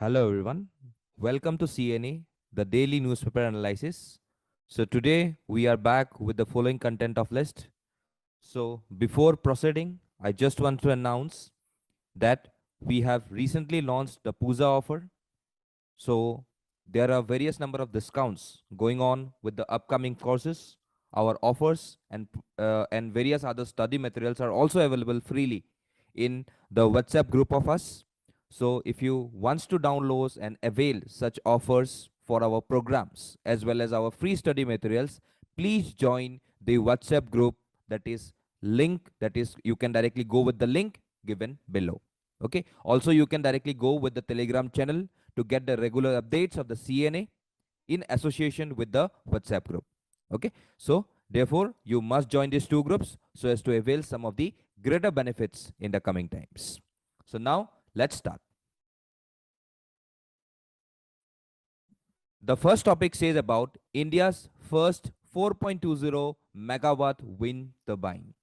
Hello everyone. Welcome to CNA, the daily newspaper analysis. So today we are back with the following content of list. So before proceeding, I just want to announce that we have recently launched the Puja offer. So there are various number of discounts going on with the upcoming courses. Our offers and various other study materials are also available freely in the WhatsApp group of us. So if you wants to download and avail such offers for our programs as well as our free study materials, please join the WhatsApp group. That is you can directly go with the link given below. Okay. Also, you can directly go with the Telegram channel to get the regular updates of the CNA in association with the WhatsApp group. Okay, so therefore, you must join these two groups so as to avail some of the greater benefits in the coming times. So now let's start. The first topic says about India's first 4.20 megawatt wind turbine.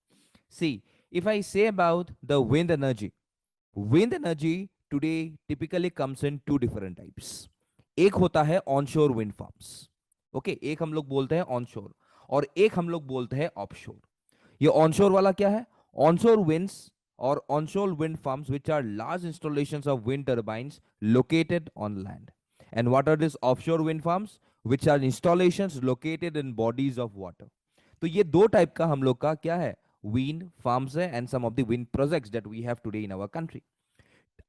See, if I say about the wind energy today typically comes in two different types. एक होता है onshore wind farms, okay, एक हम लोग बोलते हैं onshore और एक हम लोग बोलते हैं ऑफशोर. ये ऑनशोर वाला क्या है? ऑनशोर विंड्स और onshore wind farms which are large installations of wind turbines located on land. And what are this offshore wind farms? Which are installations located in bodies of water. तो ये दो type का हम लोग का क्या है? विंड फार्म्स है and some of the wind projects that we have today in our country.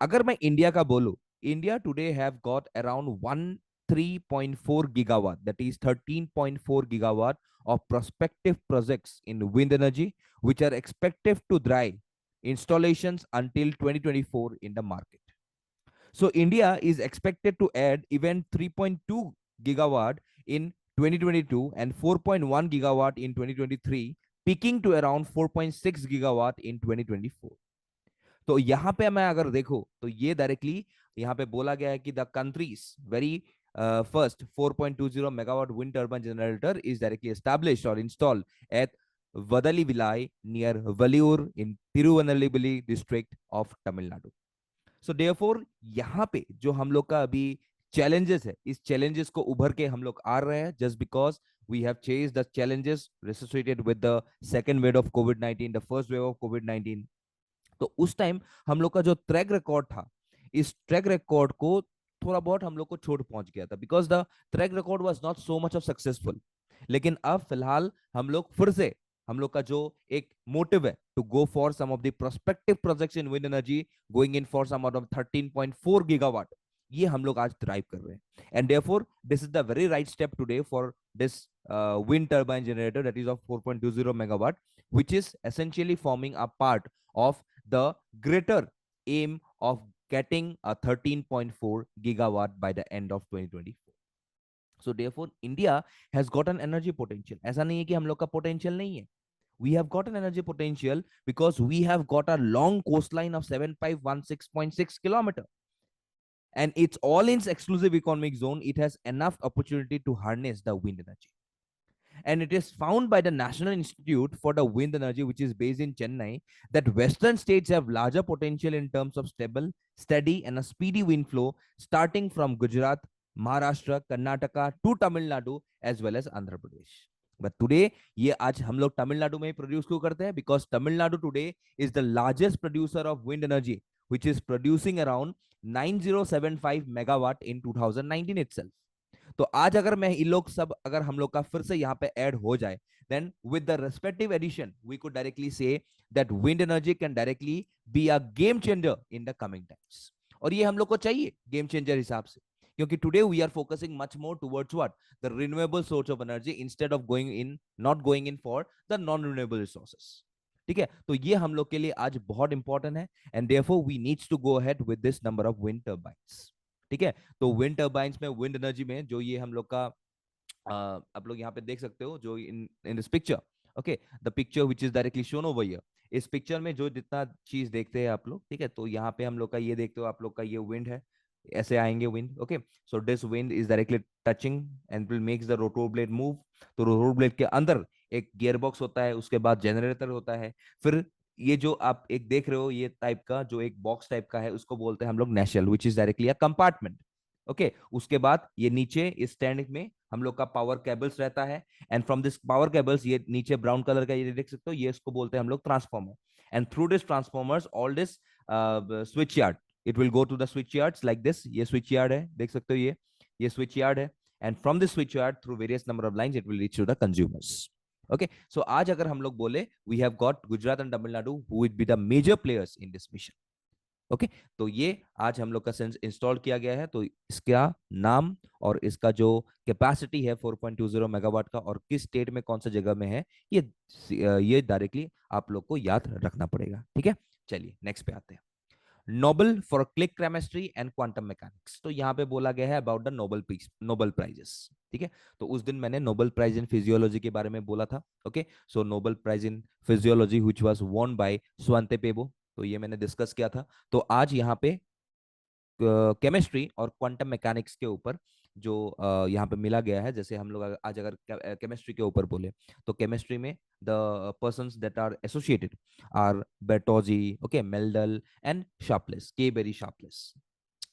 अगर मैं इंडिया का बोलूं, India today have got around 13.4 gigawatt, that is 13.4 gigawatt of prospective projects in wind energy, which are expected to drive installations until 2024 in the market. So India is expected to add even 3.2 gigawatt in 2022 and 4.1 gigawatt in 2023, peaking to around 4.6 gigawatt in 2024. तो यहाँ पे मैं अगर देखो तो ये directly यहाँ पे बोला गया है कि the countries very first 4.20 megawatt wind turbine generator is directly established or installed at Vadali Vilai near Valiur in Tirunelveli district of Tamil Nadu. So therefore यहाँ पे जो हम लोग का अभी challenges है, इस challenges को उभर के हम लोग आ रहे हैं just because we have chased the challenges associated with the second wave of COVID-19, the first wave of COVID-19. तो उस टाइम हम लोग का जो ट्रैक रिकॉर्ड था, इस ट्रैक रिकॉर्ड को थोड़ा बहुत हम लोग को छोट पहुंच गया था because the track record was not so much of successful. लेकिन अब फिलहाल हम लोग फिर से हम लोग का जो एक मोटिव है to go for some of the prospective projects in wind energy, going in for some of 13.4 gigawatt, ये हम लोग आज ड्राइव कर रहे हैं. And therefore this is the very right step today for this wind turbine generator that is of 4.20 megawatt, which is essentially forming a part of the greater aim of getting a 13.4 gigawatt by the end of 2024. So therefore India has got an energy potential. ऐसा नहीं है कि हम लोग का potential नहीं है. We have got an energy potential because we have got a long coastline of 7516.6 kilometer, and it's all in exclusive economic zone. It has enough opportunity to harness the wind energy, and it is found by the National Institute for the Wind Energy, which is based in Chennai, that Western states have larger potential in terms of stable, steady, and a speedy wind flow, starting from Gujarat, Maharashtra, Karnataka to Tamil Nadu, as well as Andhra Pradesh. But today, ये आज हम लोग तमिलनाडु में ही produce क्यों करते हैं? Because Tamil Nadu today is the largest producer of wind energy, which is producing around 9075 megawatt in 2019 itself. तो आज अगर मैं इन लोग सब अगर हम लोग का फिर से यहाँ पे ऐड हो जाए, then with the respective addition we could directly say that wind energy can directly be a game changer in the coming times. और ये हम लोग को चाहिए गेम चेंजर हिसाब से, क्योंकि today we are focusing much more towards what the renewable source of energy instead of going in not going in for the non renewable resources. ठीक है, तो ये हम लोग के लिए आज बहुत इंपॉर्टेंट है and therefore we needs to go ahead with this number of wind turbines. ठीक है, तो विंड टर्बाइंस में विंड एनर्जी में जो ये हम लोग का आप लोग यहाँ पे देख सकते हो जो in in this picture, okay, the picture which is directly shown over here. इस पिक्चर में जो जितना चीज देखते हैं आप लोग, ठीक है, तो यहाँ पे हम लोग का ये देखते हो आप लोग का ये विंड है, ऐसे आएंगे wind. Okay, so this wind is directly touching and will makes the rotor blade move. तो रोटर ब्लेड के अंदर एक गियर बॉक्स होता है, उसके बाद जनरेटर होता है, फिर ये जो आप एक देख रहे हो, ये टाइप का जो एक बॉक्स टाइप का है, उसको बोलते हैं हम लोग nacelle, which is directly a compartment. Okay, उसके बाद ये नीचे इस स्टैंड में हम लोग का पावर केबल्स रहता है, and from this power cables, ये नीचे ब्राउन कलर का ये देख सकते हो, ये इसको बोलते हैं हम लोग transformer. And through this transformers all this switch yard, it will go to the switch yards like this. ये स्विच यार्ड है, देख सकते हो, ये स्विच यार्ड है। And from this switch yard through various number of lines it will reach to the consumers. Okay, सो आज अगर हम लोग बोले, we have got Gujarat and Tamil Nadu who will be the major players in this mission. Okay, तो ये आज हम लोग का सेंस इंस्टॉल किया गया है, तो इसका नाम और इसका जो कैपेसिटी है 4.20 मेगावाट का, और किस स्टेट में कौन सा जगह में है, ये डायरेक्टली आप लोग को याद रखना पड़ेगा। ठीक है, चलिए नेक्स्ट पे आते हैं। Nobel for click chemistry and quantum mechanics. तो यहाँ पे बोला गया है about the Nobel peace, Nobel prizes. ठीक है, तो उस दिन मैंने नोबल प्राइज इन फिजियोलॉजी के बारे में बोला था। Okay, so Nobel prize in physiology which was won by Svante Pääbo, तो ये मैंने डिस्कस किया था। तो आज यहाँ पे केमिस्ट्री और क्वांटम मैकेनिक्स के ऊपर जो यहाँ पे मिला गया है, जैसे हम लोग आज अगर केमिस्ट्री के ऊपर बोले, तो केमिस्ट्री में the persons that are associated are Bertozzi, okay, Meldal and Sharpless, के Barry Sharpless.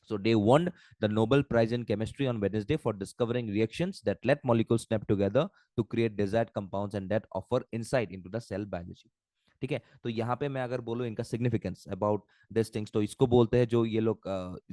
So they won the Nobel Prize in Chemistry on Wednesday for discovering reactions that let molecules snap together to create desired compounds and that offer insight into the cell biology. ठीक है, तो यहाँ पे मैं अगर बोलूँ इनका significance about this things, तो इसको बोलते हैं, जो ये लोग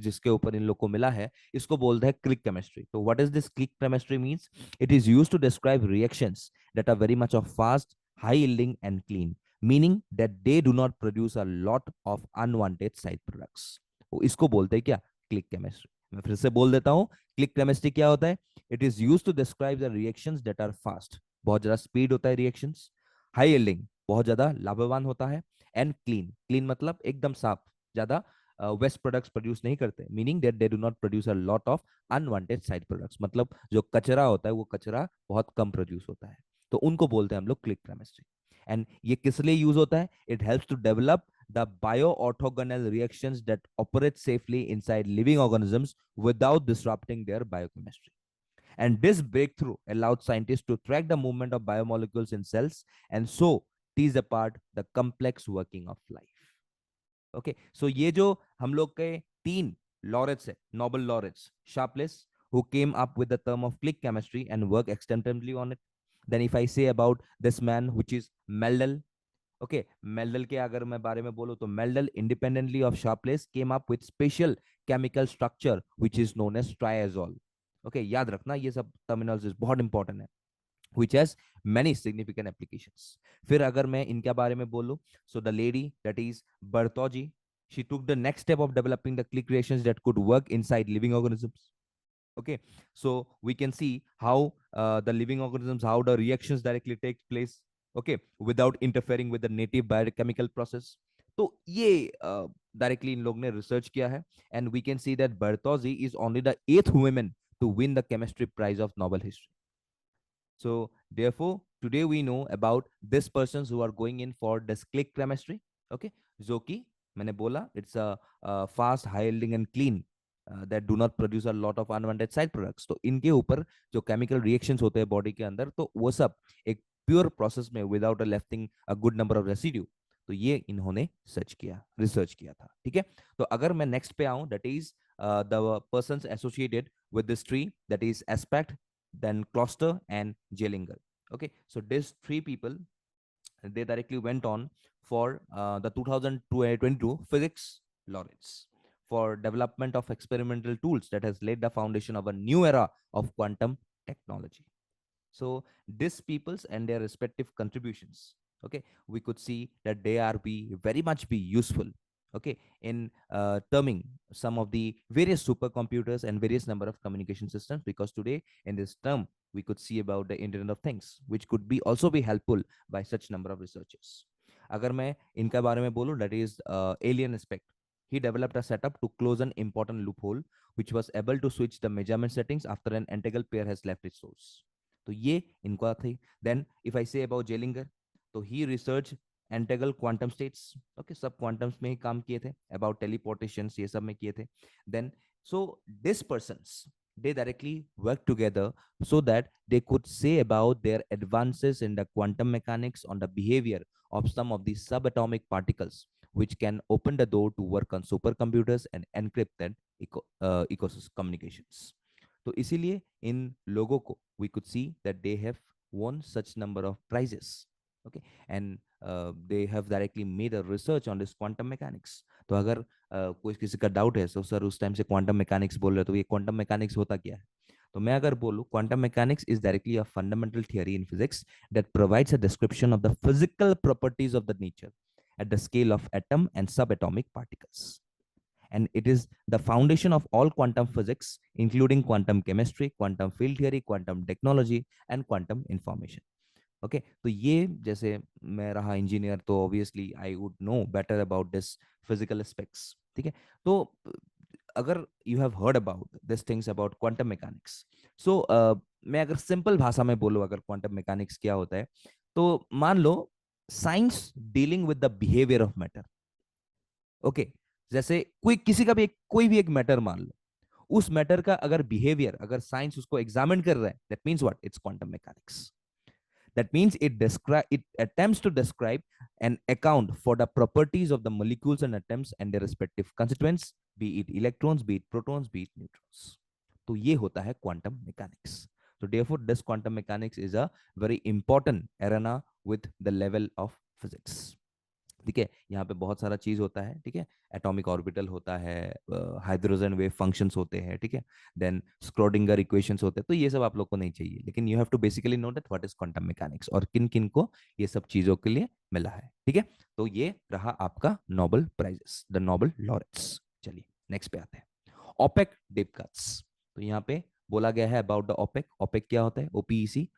जिसके ऊपर इन लोग को मिला है, इसको बोलते हैं क्लिक केमिस्ट्री. तो what is this click chemistry means? It is used to describe reactions that are very much of fast, high yielding and clean, meaning that they do not produce a lot of unwanted side products. इसको बोलते हैं क्या? Click chemistry. मैं फिर से बोल देता हूं, क्लिक केमिस्ट्री क्या होता है? It is used to describe the reactions that are fast, बहुत ज्यादा स्पीड होता है रिएक्शंस, हाई यील्डिंग, बहुत ज्यादा लाभवान होता है, एंड क्लीन, क्लीन मतलब एकदम साफ, ज्यादा वेस्ट प्रोडक्ट्स प्रोड्यूस नहीं करते, meaning that they do not produce a lot of unwanted side products, मतलब जो कचरा होता है वो कचरा बहुत कम प्रोड्यूस होता है, तो उनको बोलते हैं हम लोग क्लिक केमिस्ट्री. एंड ये किस लिए यूज होता है? It helps to develop the bioorthogonal reactions that operate safely inside living organisms without disrupting their biochemistry. And this breakthrough allowed scientists to track the movement of biomolecules in cells and so tease apart the complex working of life. Okay, so ये जो हम लोग के तीन laureates है, Nobel laureates, Sharpless, who came up with the term of click chemistry and work extensively on it. Then if I say about this man, which is Mendel, okay, Meldal के अगर मैं बारे में बोलूं, तो Meldal independently of Sharpless came up with special chemical structure which is known as triazole. Okay, याद रखना ये सब टर्मिनोलॉजीज बहुत इंपॉर्टेंट है, which has many significant applications. फिर अगर मैं इनके बारे में बोलूं, so the lady that is Bartholdi, she took the next step of developing the click reactions that could work inside living organisms. Okay, so we can see how the living organisms, how the reactions directly take place, okay, without interfering with the native biochemical process. तो ये directly in लोग ने research किया है, and we can see that Bertozzi is only the 8th woman to win the chemistry prize of Nobel history. So therefore, today we know about these persons who are going in for this click chemistry. Okay, जो कि मैंने बोला, it's a fast, high yielding and clean that do not produce a lot of unwanted side products. तो इनके ऊपर जो chemical reactions होते हैं बॉडी के अंदर, तो वो सब एक प्योर प्रोसेस में without lifting a good number of residue, तो ये इन्होंने सर्च किया, रिसर्च किया था. ठीक है, तो अगर मैं नेक्स्ट पे आऊं, that is the persons associated with this tree, that is aspect, then Kloster and Jellinger. Okay, so these three people, they directly went on for the 2022 physics laureates for development of experimental tools that has laid the foundation of a new era of quantum technology. So these peoples and their respective contributions, okay, we could see that they are be very much be useful, okay, in terming some of the various supercomputers and various number of communication systems, because today in this term we could see about the internet of things which could be also be helpful by such number of researchers. अगर मैं इनका बारे में बोलूं, that is alien aspect, he developed a setup to close an important loophole which was able to switch the measurement settings after an integral pair has left its source. तो ये इनका थी. Then if I say about जेलिंगर, तो ही research एंटेगल quantum states, okay, सब quantums में ही काम किए थे, अबाउट टेलीपोर्टेशंस ये सब में किए थे. Then so this persons, they directly work together so that they could say about their advances in the quantum mechanics on the behavior of some of the subatomic particles which can open the door to work on supercomputers and encrypted ecosystem communications. तो इसीलिए इन लोगों को we could see that they have won such number of prizes. Okay, and they have directly made a research on this quantum mechanics. तो अगर कोई किसी का doubt है तो सर उस टाइम से क्वांटम मैकेनिक्स बोल रहे हो तो ये क्वांटम मैकेनिक्स होता क्या है, तो मैं अगर बोलूँ quantum mechanics is directly a fundamental theory in physics that provides a description of the physical properties of the nature at the scale of atom and subatomic particles. And it is the foundation of all quantum physics, including quantum chemistry, quantum field theory, quantum technology, and quantum information. Okay तो ये जैसे मैं रहा engineer तो obviously I would know better about this physical aspects, ठीक है। तो अगर you have heard about this things about quantum mechanics, so मैं अगर सिंपल भाषा में बोलूँ अगर क्वांटम मैकेनिक्स क्या होता है, तो मान लो science dealing with the behaviour of matter. Okay, जैसे कोई किसी का भी कोई भी एक मैटर मान लो, उस मैटर का अगर बिहेवियर अगर साइंस उसको एग्जामिन कर रहा है, that means what, it's quantum mechanics. That means it attempts to describe and account for the properties of the molecules and atoms and their respective constituents, be it electrons, be it protons, be it neutrons. तो ये होता है quantum mechanics. So therefore, this quantum mechanics is a very important arena with the level of physics. ठीक है, यहाँ पे बहुत सारा चीज होता है, ठीक है, एटॉमिक ऑर्बिटल होता है, हाइड्रोजन वेव फंक्शंस होते हैं, ठीक है, देन स्क्रोडिंगर इक्वेशंस होते हैं, तो ये सब आप लोग को नहीं चाहिए, लेकिन you have to basically know that what is quantum mechanics और किन किन को ये सब चीजों के लिए मिला है, ठीक है। तो ये रहा आपका Nobel prizes, the Nobel laureates. चलिए नेक्स्ट पे आते हैं, ओपेक डीप कट्स। तो यहाँ पे बोला गया है अबाउट द ओपेक। ओपेक क्या होता है, OPEC,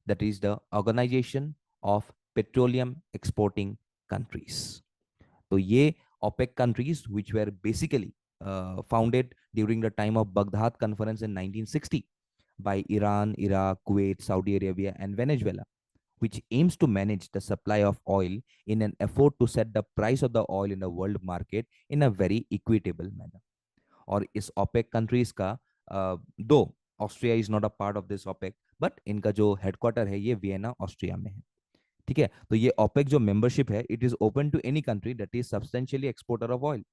that is the organization of petroleum exporting countries. तो ये OPEC countries which were basically founded during the time of Baghdad Conference in 1960 by Iran, Iraq, Kuwait, Saudi Arabia, and Venezuela, which aims to manage the supply of oil in an effort to set the price of the oil in the world market in a very equitable manner. और इस OPEC countries का दो Austria is not a part of this OPEC, but इनका जो headquarter है ये Vienna Austria में है, ठीक है। तो ये ओपेक जो मेंबरशिप है, it is open to any country that is substantially exporter of oil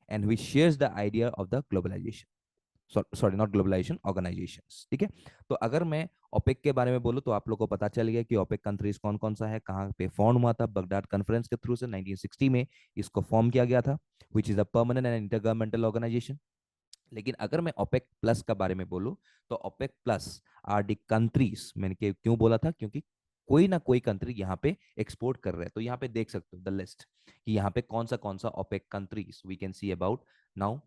and which shares the idea of the globalization, sorry not globalization, organizations, ठीक है। तो अगर मैं ओपेक के बारे में बोलूं तो आप लोग को पता चल गया कि ओपेक कंट्रीज कौन कौन सा है, कहाँ पे फॉर्म हुआ था, बगदाद कॉन्फ्रेंस के थ्रू से 1960 में इसको फॉर्म किया गया था, which is a permanent and intergovernmental organization. लेकिन अगर मैं ओपेक प्लस का बारे में बोलूं तो OPEC plus are the countries, मैंने क्यों बोला था, क्योंकि कोई ना कोई कंट्री यहाँ पे एक्सपोर्ट कर रहा है, तो यहाँ पे देख सकते हो द लिस्ट कि यहाँ पे कौन सा OPEC countries we can see about now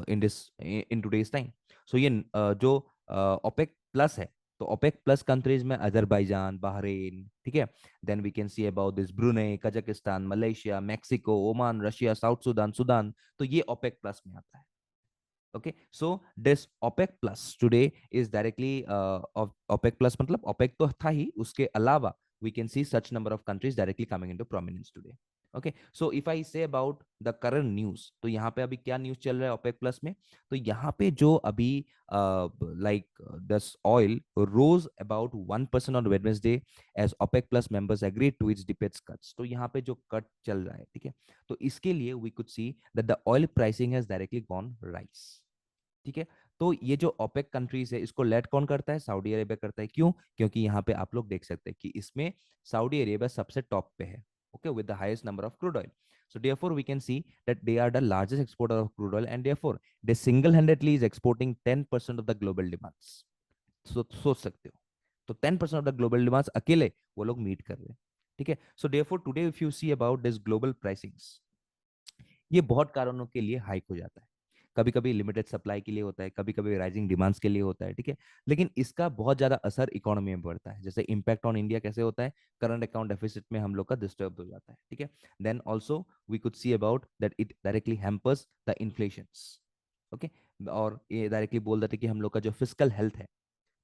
in today's time. So ये जो ओपेक प्लस है, तो ओपेक प्लस कंट्रीज में अजरबैजान, बहरीन, ठीक है, then we can see about this Brunei, Kazakhstan, Malaysia, Mexico, Oman, Russia, South Sudan, Sudan, तो ये OPEC plus में आता है। Okay, so this OPEC plus today is directly of OPEC plus मतलब OPEC तो था ही, उसके अलावा we can see such number of countries directly coming into prominence today. Okay, so if I say about the current news, तो यहाँ पे अभी क्या न्यूज चल रहा है OPEC plus में, तो यहाँ पे जो अभी like this oil rose about 1% on Wednesday as OPEC plus members agreed to its debates cuts. तो यहाँ पे जो कट चल रहा है, ठीक है, तो इसके लिए we could see that the oil pricing has directly gone rise. ठीक है, तो ये जो ओपेक कंट्रीज है इसको लेड कौन करता है, सऊदी अरेबिया करता है। क्यों, क्योंकि यहाँ पे आप लोग देख सकते हैं कि इसमें सऊदी अरेबिया सबसे टॉप पे है, okay, with the highest number of crude oil. So therefore we can see that they are the largest exporter of crude oil and therefore they single-handedly is exporting 10% of the global demands. So सोच सकते हो, तो 10% of the global demands अकेले वो लोग meet कर रहे हैं, ठीक है। So therefore today if you see about this global pricings, ये बहुत कारणों के लिए हाइक हो जाता है, कभी कभी लिमिटेड सप्लाई के लिए होता है, कभी कभी राइजिंग डिमांड्स के लिए होता है, ठीक है, लेकिन इसका बहुत ज्यादा असर इकोनॉमी में पड़ता है। जैसे इंपैक्ट ऑन इंडिया कैसे होता है, करंट अकाउंट डेफिसिट में हम लोग का डिस्टर्ब हो जाता है, ठीक है। Then also we could see about that it directly hampers the inflation, okay, और ये डायरेक्टली बोल देते कि हम लोग का जो फिजिकल हेल्थ है,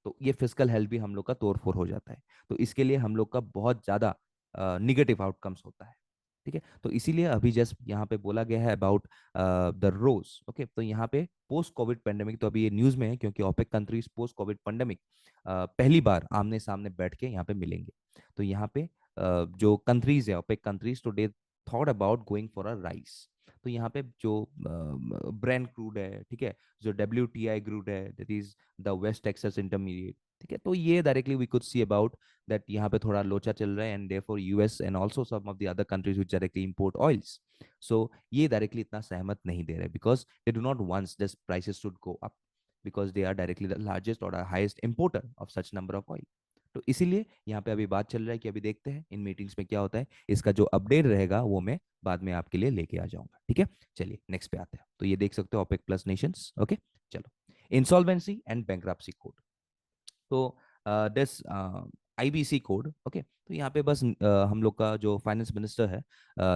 तो ये फिजिकल हेल्थ भी हम लोग का तोड़ फोड़ हो जाता है, तो इसके लिए हम लोग का बहुत ज्यादा निगेटिव आउटकम्स होता है, ठीक है। तो इसीलिए अभी जस्ट यहाँ पे बोला गया है अबाउट द रोज, ओके, तो यहाँ पे पोस्ट कोविड पेंडेमिक, तो अभी ये न्यूज में है क्योंकि OPEC countries post Covid pandemic पहली बार आमने सामने बैठ के यहाँ पे मिलेंगे। तो यहाँ पे जो कंट्रीज है ओपेक कंट्रीज, तो they thought about going for a rice. तो यहाँ पे जो ब्रेंट क्रूड है, ठीक है, जो WTI क्रूड है, that is the West Texas Intermediate, ठीक है, तो ये directly we could see about that यहाँ पे थोड़ा लोचा चल रहा है, and therefore US and also some of the other countries which directly import oils, so ये डायरेक्टली इतना सहमत नहीं दे रहे, because they do not wants this prices should go up, because they are directly the largest or the highest importer of such number of oil. तो इसीलिए यहाँ पे अभी बात चल रहा है कि अभी देखते हैं इन मीटिंग्स में क्या होता है, इसका जो अपडेट रहेगा वो मैं बाद में आपके लिए लेके आ जाऊंगा, ठीक है। चलिए नेक्स्ट पे आते हैं। तो ये देख सकते हो ओपेक प्लस नेशंस, ओके। चलो, इंसॉल्वेंसी एंड बैंक्रप्सी कोड। तो दिस आईबीसी कोड, ओके, तो यहाँ पे बस हम लोग का जो फाइनेंस मिनिस्टर है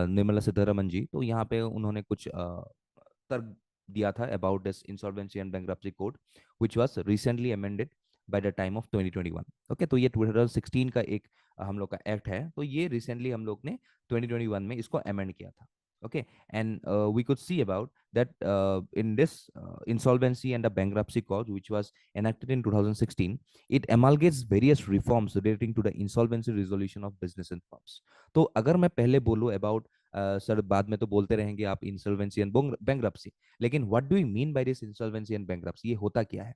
निर्मला सीतारमन जी, तो यहाँ पे उन्होंने कुछ तर्क दिया था about this insolvency and bankruptcy code which was recently amended by the time of 2021। Okay, तो ये 2016 का एक हम लोग का एक्ट है, तो ये रिसेंटली हम लोग ने 2021 में इसको अमेंड किया था। Okay, and we could see about that in this insolvency and the bankruptcy code which was enacted in 2016, it amalgamates various reforms relating to the insolvency resolution of business and firms. तो अगर मैं पहले बोलूं about sir बाद में तो बोलते रहेंगे आप इंसॉल्वेंसी एंड बैंक्रप्सी, लेकिन what do you mean by this insolvency and bankruptcy, ये होता क्या है?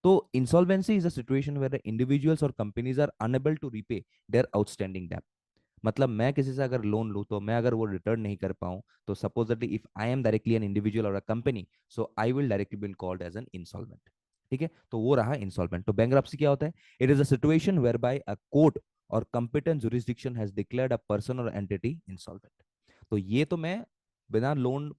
तो insolvency is a situation where individuals और companies are unable to repay their outstanding debt. मतलब मैं किसी से अगर लोन लूं तो मैं अगर वो रिटर्न नहीं कर पाऊं, तो supposedly if I am directly an individual और a company, so I will directly be called as an insolvent, ठीक है। तो वो रहा इंसॉल्वेंट। तो बैंक्रप्सी क्या होता है? It is a situation where by a court or competent jurisdiction has declared a person or entity insolvent। तो ये तो मैं बिना लोन,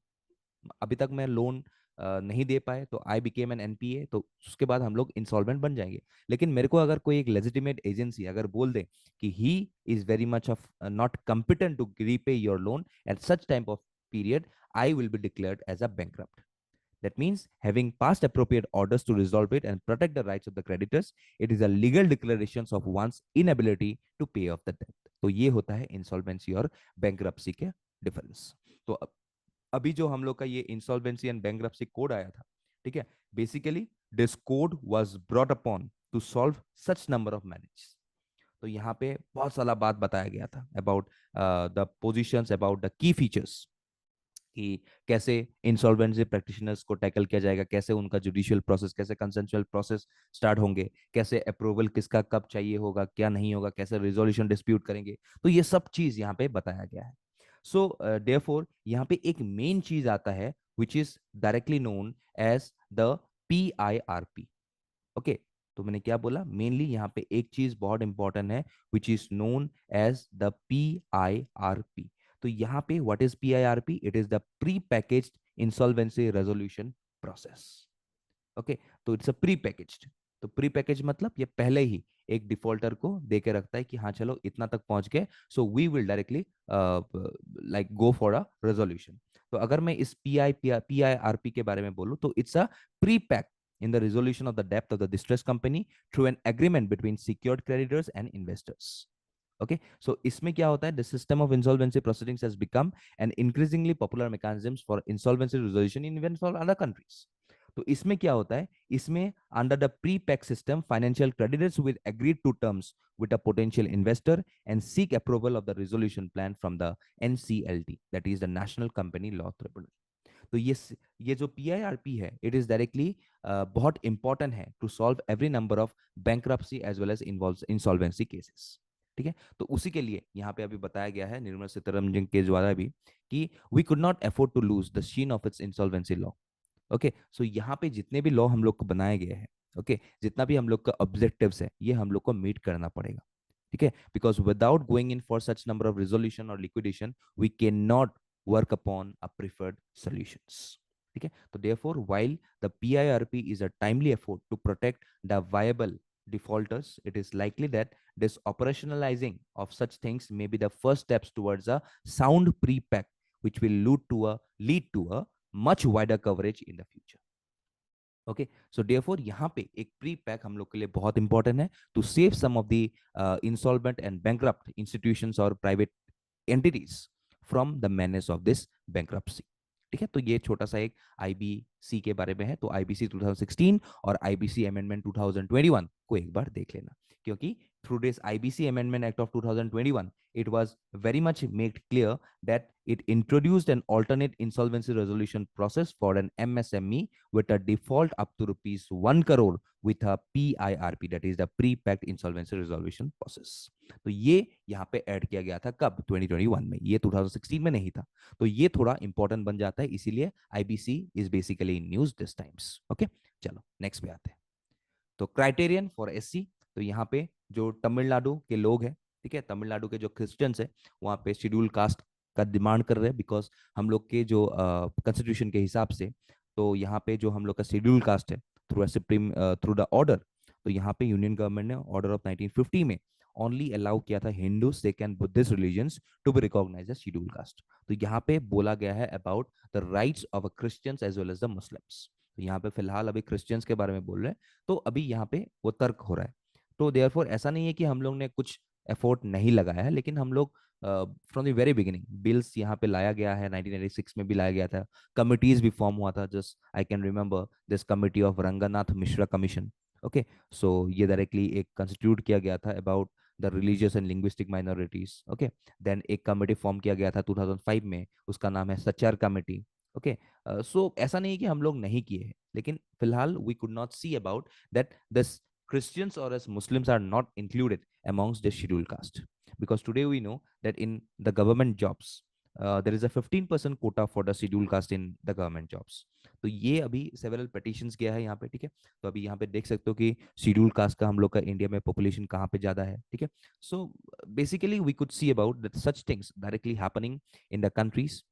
अभी तक मैं लोन नहीं दे पाए तो आई बिकेम एन एनपीए, तो उसके बाद हम लोग इंसॉल्वेंट बन जाएंगे। लेकिन मेरे को अगर कोई एक लेजिटिमेट एजेंसी अगर बोल दे कि he is very much of not competent to repay your loan at such time of period, I will be declared as a bankrupt. That means having passed appropriate orders to resolve it and protect the rights of the creditors, it is a legal declaration of one's inability to pay off the debt। तो ये होता है insolvency और bankruptcy के difference. तो अभी जो हम लोग का ये इंसॉल्वेंसी एंड बैंक्रप्सी कोड आया था, ठीक है, basically this code was brought upon two solve such number of manage. तो यहाँ पे बहुत सारा बात बताया गया था about the positions, about the key features, कि कैसे इंसॉल्वेंसी प्रैक्टिशनर्स को टैकल किया जाएगा, कैसे उनका जुडिशियल प्रोसेस, कैसे कंसेंशुअल प्रोसेस स्टार्ट होंगे, कैसे अप्रूवल किसका कब चाहिए होगा, क्या नहीं होगा, कैसे रिजोल्यूशन डिस्प्यूट करेंगे। तो ये सब चीज यहाँ पे बताया गया है। सो देयरफॉर यहाँ पे एक मेन चीज आता है which is directly known as the PIRP। ओके, तो मैंने क्या बोला, मेनली यहाँ पे एक चीज बहुत इंपॉर्टेंट है which is known as the PIRP। तो यहाँ पे what is PIRP? It is the pre packaged insolvency resolution process. Okay, तो इट्स अ प्री पैकेज्ड। तो प्री पैकेज मतलब ये पहले ही एक डिफॉल्टर को दे के रखता है कि हाँ चलो इतना तक पहुंच गए, so we will directly like go for a resolution. तो अगर मैं इस PIRP के बारे में बोलूं, तो it's a pre pack in the resolution of the debt of the distressed company through an agreement between secured creditors and investors। Okay, so इसमें क्या होता है? The system of insolvency proceedings has become an increasingly popular mechanism for insolvency resolution in even for other countries। तो इसमें क्या होता है? इसमें under the pre-pack system, financial creditors will agree to terms with a potential investor and seek approval of the resolution plan from the NCLT, that is the National Company Law Tribunal। तो ये जो PIRP है, it is directly बहुत important है to solve every number of bankruptcy as well as insolvency cases, ठीक है। तो उसी के लिए यहाँ पे अभी बताया गया है निर्मला सीतारमण के द्वारा भी कि we could not afford to lose the sheen of its insolvency law. Okay, so यहाँ पे जितने भी लॉ हम लोग को बनाए गए हैं, ओके, जितना भी हम लोग का ऑब्जेक्टिव्स है, ये हम लोग को मीट करना पड़ेगा, ठीक है, because without going in for such number of resolution और liquidation we can not work upon a preferred solutions। ठीक है, तो therefore while the PIRP is a timely effort to protect the viable defaulters, it is likely that this operationalizing of such things may be the first steps towards a sound pre-pack which will lead to a much wider coverage in the future। Okay, so therefore यहाँ पे एक pre pack हम लोग के लिए बहुत important है to save some of the insolvent and bankrupt institutions और private entities from the manage of this bankruptcy. ठीक है, तो ये छोटा सा एक आईबीसी के बारे में है। तो आईबीसी 2016 और आईबीसी अमेंडमेंट 2021 को एक बार देख लेना, क्योंकि through this IBC Amendment Act of 2021, it was very much made clear that it introduced an alternate insolvency resolution process for an MSME with a default up to rupees 1 crore with a PIRP, that is the pre-packed insolvency resolution process. तो ये यहाँ पे add किया गया था कब? 2021 में, ये 2016 में नहीं था। तो ये थोड़ा इंपॉर्टेंट बन जाता है, इसीलिए IBC is basically in news this times. Okay, चलो नेक्स्ट पे आते हैं। तो क्राइटेरियन फॉर SC, तो यहाँ पे जो तमिलनाडु के लोग हैं, ठीक है, तमिलनाडु के जो क्रिश्चियंस है वहाँ पे शेड्यूल कास्ट का डिमांड कर रहे हैं, बिकॉज हम लोग के जो कॉन्स्टिट्यूशन के हिसाब से, तो यहाँ पे जो हम लोग का शेड्यूल कास्ट है थ्रू द ऑर्डर, तो यहाँ पे यूनियन गवर्नमेंट ने ऑर्डर ऑफ 1950 में ओनली अलाउ किया था Hindu, Sikh and Buddhist religions to be recognise as schedule caste. तो यहाँ पे बोला गया है about the rights of a Christians as well as the Muslims. तो यहाँ पे फिलहाल अभी क्रिश्चियंस के बारे में बोल रहे हैं, तो अभी यहाँ पे वो तर्क हो रहा है। तो देयरफॉर ऐसा नहीं है कि हम लोग ने कुछ एफोर्ट नहीं लगाया है, लेकिन हम लोग from the very beginning bills यहाँ पे लाया गया है, 1986 में भी लाया गया था, कमिटीज भी फॉर्म हुआ था, just I can remember this committee of Ranganath Mishra commission. Okay, so ये डायरेक्टली एक कंस्टिट्यूट किया गया था about the religious and linguistic minorities. Okay, then एक कमेटी फॉर्म किया गया था 2005 में, उसका नाम है सचार कमेटी। ओके, सो ऐसा नहीं है कि हम लोग नहीं किए हैं, लेकिन फिलहाल we could not see about that this Christians or as Muslims are not included amongst the scheduled caste, because today we know that in the government jobs there is a 15% quota for the scheduled caste in the government jobs. तो ये अभी several petitions गया है यहाँ पे, ठीक है। तो अभी यहाँ पे देख सकते हो कि शेड्यूल कास्ट का हम लोग का इंडिया में पॉपुलेशन कहाँ पे ज्यादा है, ठीक है। So basically we could see about that such things directly happening in the countries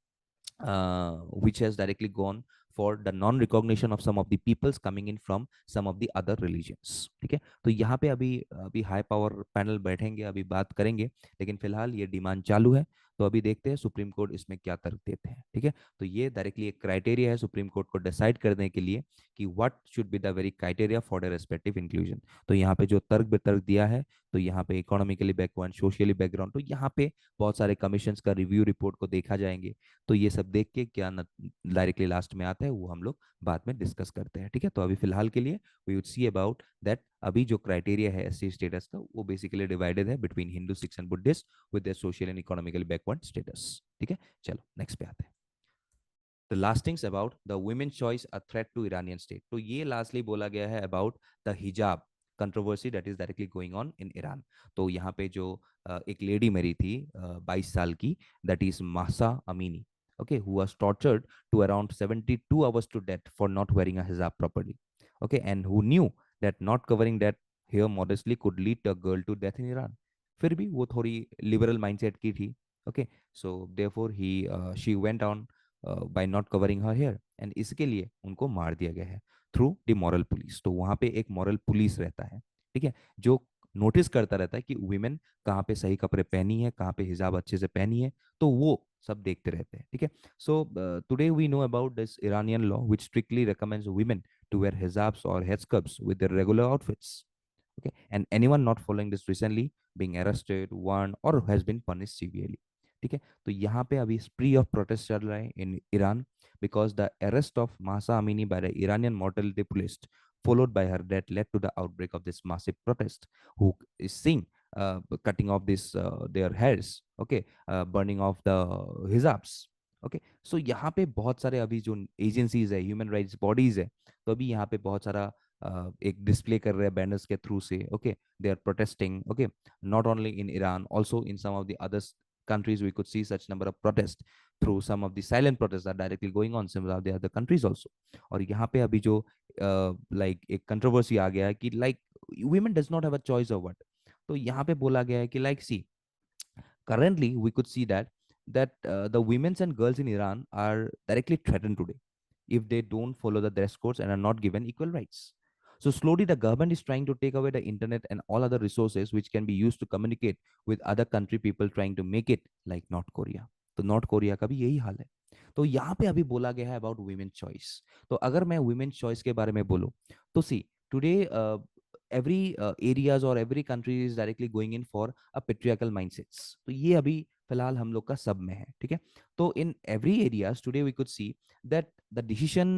which has directly gone for the non recognition of some of the peoples coming in from some of the other religions, ठीक है। तो यहाँ पे अभी अभी high power panel बैठेंगे, अभी बात करेंगे, लेकिन फिलहाल ये डिमांड चालू है। तो अभी देखते हैं सुप्रीम कोर्ट इसमें क्या तर्क देते हैं, ठीक है। तो ये डायरेक्टली एक क्राइटेरिया है सुप्रीम कोर्ट को डिसाइड करने के लिए कि what should be the very criteria for the respective inclusion. तो यहाँ पे जो तर्क वितर्क दिया है, तो यहाँ पे इकोनॉमिकली बैकवर्ड, सोशली बैकग्राउंड, तो यहाँ पे बहुत सारे कमीशन का रिव्यू रिपोर्ट को देखा जाएंगे। तो ये सब देख के क्या डायरेक्टली लास्ट में आता है वो हम लोग बाद में डिस्कस करते हैं, ठीक है। तो अभी फिलहाल के लिए we would see about that अभी जो क्राइटेरिया है SC स्टेटस का, वो बेसिकली डिवाइडेड है between Hindu, Sikh and Buddhist with their social and economically backward status, ठीक है। चलो नेक्स्ट पे आते हैं। The last things about the women's choice a threat to Iranian state. तो ये लास्टली बोला गया है about the hijab controversy that is directly going on in Iran. तो यहाँ पे जो एक लेडी मरी थी 22 साल की, that is Mahsa Amini, okay, who was tortured to around 72 hours to death for not wearing a hijab properly, okay, and who knew that not covering that hair modestly could lead a girl to death in Iran. फिर भी वो थोड़ी liberal mindset की थी, okay, so therefore she went on by not covering her hair, and इसके लिए उनको मार दिया गया है थ्रू द मॉरल पुलिस। तो वहां पे एक मॉरल पुलिस रहता है, ठीक है, जो नोटिस करता रहता है कि वुमेन कहाँ पे सही कपड़े पहनी है, कहाँ पे हिजाब अच्छे से पहनी है, तो वो सब देखते रहते हैं, ठीक है। So today we know about this Iranian law which strictly recommends women to wear hijabs और headscarves with their regular outfits, okay, and anyone not following this recently being arrested, warned or has been punished severely, ठीक है। तो यहाँ पे अभी स्प्री of protest चल रहा है in Iran because the arrest of Mahsa Amini by the Iranian mortality police followed by her death led to the outbreak of this massive protest who is seen cutting off this their hairs, okay, burning off the hijabs, okay। सो यहाँ पे बहुत सारे अभी जो agencies है, human rights bodies है, तो अभी यहाँ पे बहुत सारा एक डिस्प्ले कर रहे हैं बैनर्स के थ्रू से, okay, they are protesting, okay, not only in Iran, also in some of the other countries we could see such number of protests through some of the silent protests are directly going on some of the other countries also। और यहाँ पे अभी जो like एक controversy आ गया है कि like women does not have a choice of what। तो यहाँ पे बोला गया है कि like see currently we could see that the women's and girls in Iran are directly threatened today if they don't follow the dress codes and are not given equal rights. So slowly the government is trying to take away the internet and all other resources which can be used to communicate with other country people trying to make it like North Korea. तो north Korea का भी यही हाल है। तो यहाँ पे अभी बोला गया है अबाउट वुमेन चॉइस। तो अगर मैं वुमेन चॉइस के बारे में बोलूँ तो सी today every areas or every country is directly going in for a patriarchal mindsets। तो ये अभी फिलहाल हम लोग का सब में है, ठीक है। तो in every areas today we could see that the decision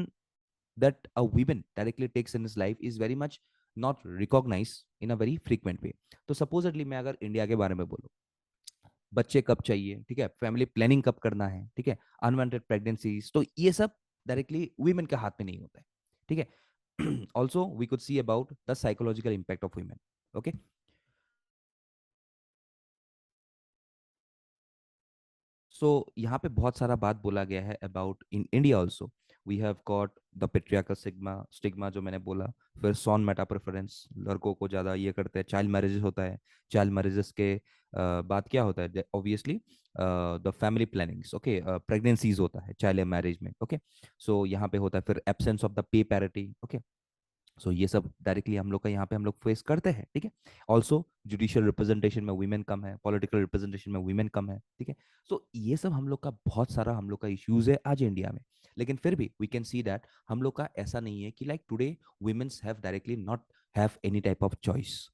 that a woman directly takes in his life is very much not recognized in a very frequent way. तो supposedly मैं अगर इंडिया के बारे में बोलूँ, बच्चे कब चाहिए, ठीक है, फैमिली प्लानिंग कब करना है, ठीक है, अनवांटेड प्रेगनेंसीज, तो ये सब डायरेक्टली वुमेन के हाथ में नहीं होता है, ठीक है. Also we could see about the psychological impact of women. Okay, so यहाँ पे बहुत सारा बात बोला गया है about in India also. We have got the patriarchal sigma stigma जो मैंने बोला, फिर सॉन मेटा प्रेफरेंस, लड़कों को ज़्यादा ये करते हैं, चाइल्ड मैरिजेस होता है, चाइल्ड मैरिजेस के बाद क्या होता है, obviously the family plannings, okay, pregnancies होता है चाइल्ड मैरिज में, ओके. सो यहाँ पे होता है फिर absence of the pay parity, okay. So ये सब डायरेक्टली हम लोग का यहाँ पे हम लोग फेस करते हैं, ठीक है. ऑल्सो जुडिशियल रिप्रेजेंटेशन में वीमेन कम है, पॉलिटिकल रिप्रेजेंटेशन में वीमेन कम है, ठीक है. सो ये सब हम लोग का बहुत सारा हम लोग का इश्यूज है आज इंडिया में. लेकिन फिर भी वी कैन सी दैट हम लोग का ऐसा नहीं है कि like today womens have directly not have any type of choice.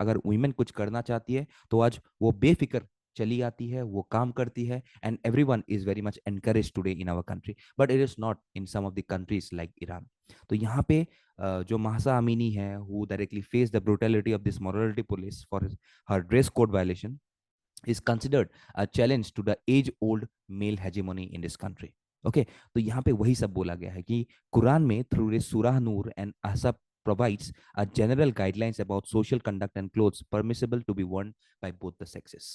अगर वुमेन कुछ करना चाहती है तो आज वो बेफिक्र चली आती है, वो काम करती है, and everyone is very much encourage today in our country, but it is not in some of the countries like Iran. तो यहाँ पे जो महसा अमीनी है, who directly faced the brutality of this morality police for her dress code violation, is considered a challenge to the age old male hegemony in this country. Okay, तो यहाँ पे वही सब बोला गया है कि कुरान में थ्रू सूरह नूर and ahzab provides a general guidelines about social conduct and clothes permissible to be worn by both the sexes.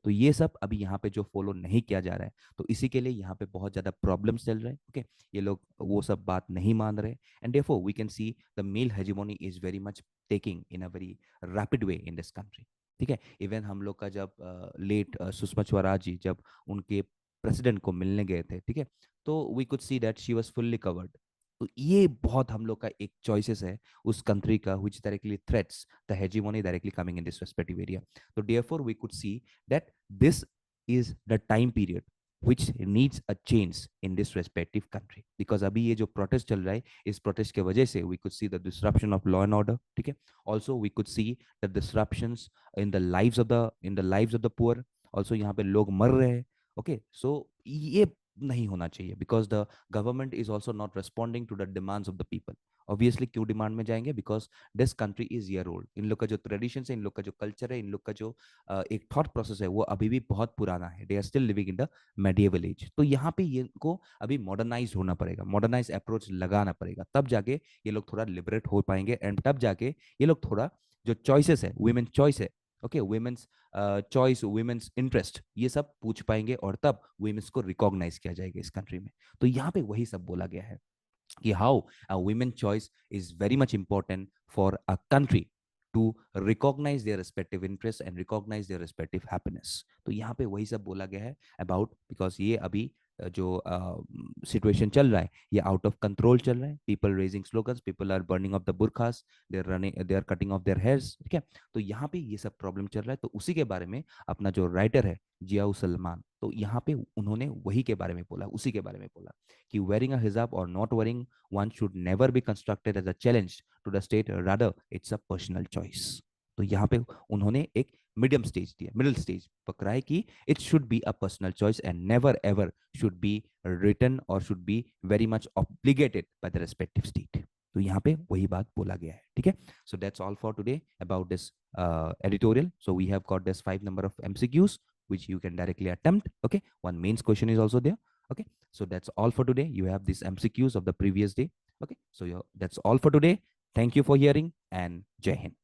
तो ये सब अभी यहाँ पे जो फॉलो नहीं किया जा रहा है, तो इसी के लिए यहाँ पे बहुत ज्यादा प्रॉब्लम्स चल रहे हैं. ओके, ये लोग वो सब बात नहीं मान रहे, and therefore we can see the male hegemony is very much taking in a very rapid way in this country. ठीक है, इवन हम लोग का जब लेट सुषमा स्वराज जी जब उनके प्रेसिडेंट को मिलने गए थे, ठीक है, तो we could see that she was fully covered. तो ये बहुत हम लोग का एक चॉइसेस है उस कंट्री का which directly threats the hegemony directly coming in this respective area. तो therefore we could see that this is the time period which needs a change in this respective country, because अभी ये जो protest चल रहा है, इस protest के वजह से we could see the disruption of law and order, ठीक है. Also we could see the disruptions in the lives of the poor. Also यहाँ पे लोग मर रहे हैं, okay. So ये नहीं होना चाहिए, because the government is also not responding to the demands of the people. Obviously क्यों डिमांड में जाएंगे, because this country is year old. इन लोग का जो ट्रेडिशन है, इन लोग का जो कल्चर है, इन लोग का जो एक थॉट प्रोसेस है, वो अभी भी बहुत पुराना है. They are still living in the medieval age. तो यहाँ पे ये को अभी मॉडर्नाइज होना पड़ेगा, मॉडर्नाइज अप्रोच लगाना पड़ेगा, तब जाके ये लोग थोड़ा लिबरेट हो पाएंगे, एंड तब जाके ये लोग थोड़ा जो चॉइसेस है, वुमेन चॉइस है, okay, women's choice, women's interest, ये सब पूछ पाएंगे, और तब वुमेन्स को रिकॉग्नाइज किया जाएगा इस कंट्री में. तो यहाँ पे वही सब बोला गया है कि how a women choice is very much important for a country to recognize their respective interests and recognize their respective happiness. तो यहाँ पे वही सब बोला गया है about, because ये अभी जो सिचुएशन चल रहा है ये आउट ऑफ कंट्रोल चल रहा है. People raising slogans, people are burning of the burqas, they are running, they are cutting off their hairs, ठीक है. तो यहाँ पे ये सब प्रॉब्लम चल रहा है. तो उसी के बारे में अपना जो राइटर है जियाउ सलमान, तो यहाँ पे उन्होंने वही के बारे में बोला, उसी के बारे में बोला कि wearing a hijab or not wearing one should never be constructed as a challenge to the state, rather it's a personal choice. तो यहाँ पे उन्होंने एक मीडियम स्टेज दिया, मिडिल स्टेज पकड़ा है कि it should be a personal choice and never ever should be written और should be very much obligated by the respective state. तो यहाँ पे वही बात बोला गया है, ठीक है. So that's all for today about this editorial. So we have got this 5 number of MCQs which you can directly attempt. Okay, one mains question is also there. Okay, so that's all for today. You have these MCQs of the previous day. Okay, so that's all for today. Thank you for hearing, and Jai Hind.